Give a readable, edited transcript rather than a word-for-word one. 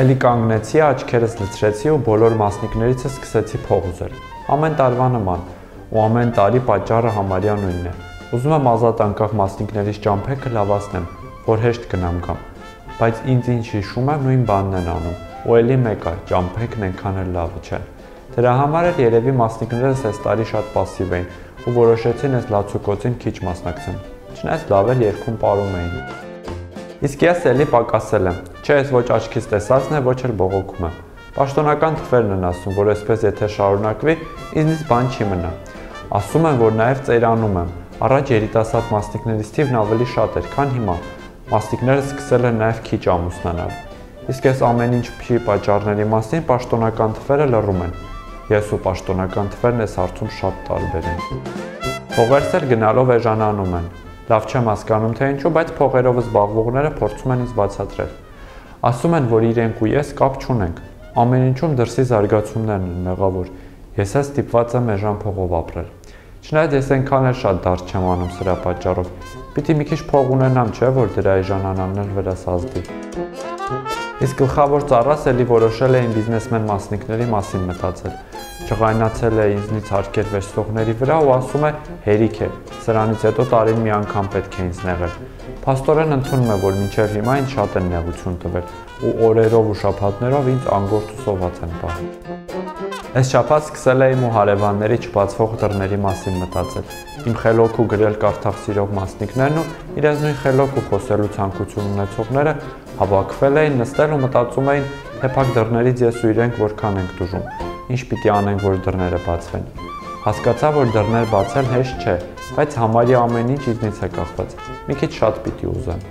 Էլի կանգնեցի, աչքերս լցրեցի ու բոլոր մասնիկներիցս սկսեցի փող ուզել։ Ամեն տարվա նման, ու ամեն տարի պատճառը համարյա նույնն է։ Ուզում եմ ազատ անկախ մասնիկներից ճամփեքը լավացնեմ, որ հեշտ գնամ գամ։ Բայց ինձ ինչ հիշում եմ, նույն բանն են անում, ու էլի մեկ է, ճամփեքն այնքան էլ լավը չէ։ Դրա համար էլ երևի մասնիկներս այս տարի շատ պասիվ էին ու որոշեցին այս լացուկոցին քիչ մասնակցեն։ Չնայած լավ էլ երգում պարում էին։ Իսկ ես էլի պակասել եմ։ Չէ, ես ոչ աչքից տեսածն է, ոչ էլ բողոքում եմ։ Պաշտոնական թվերն են ասում, որ այսպես եթե շարունակվի, ինձնից բան չի մնա։ Ասում են, որ նաև ծերանում եմ։ Առաջ երիտասարդ մասնիկներից թիվն ավելի շատ էր, քան հիմա։ Մասնիկները սկսել են նաև քիչ ամուսնանալ։ Իսկ այս ամեն ինչի պատճառների մասին պաշտոնական թվերը լռում են։ Ես ու պաշտոնական թվերն այս հարցում շատ տարբեր են։ Փողերս էլ գնալով էժանանում են։ Լավ չեմ հասկանում թե ինչու, բայց փողերով զբաղվողները փորձում են ինձ բացատրել։ Ասում են, որ իրենք ու ես կապ չունենք։ Ամեն ինչում դրսի զարգացումներն են մեղավոր։ Ես էլ ստիպված եմ էժան փողով ապրել։ Չնայած ես այնքան էլ շատ դարձ չեմ անում սրա պատճառով։ Պիտի մի քիչ փող ունենամ, չէ՞ որ դրա էժանանալն էլ վրաս ազդի։ Իսկ գլխավոր ծառաս էլի որոշել է իմ բիզնեսմեն մասնիկների մասին մտածել։ Ջղայնացել է ինձնից հարկեր վերցողների վրա ու ասում է հերիք է, սրանից հետո տարին մի անգամ պետք է ինձ նեղել։ Փաստորեն ընդունում է, որ մինչև հիմա ինձ շատ են նեղություն տվել ու օրերով ու շաբաթներով ինձ անգործ ու սոված են պահում։ Այս շաբաթ սկսել եմ ու հարևանների չբացվող դռների մասին մտածել։ Իմ խելոք ու գրել կարդալ սիրող մասնիկներն ու իրենց նույն խելոք ու խոսելու ցանկություն ունեցողները հավաքվել էին, նստել ու մտածում էին, թե փակ դռներից ես ու իրենք որքան ենք տուժում, ինչ պիտի անենք, որ դռները բացվեն։ Հասկացա, որ դռներ բացել հեշտ չէ, բայց համարյա ամեն ինչ ինձնից է կախված։ Մի քիչ շատ պիտի ուզեմ։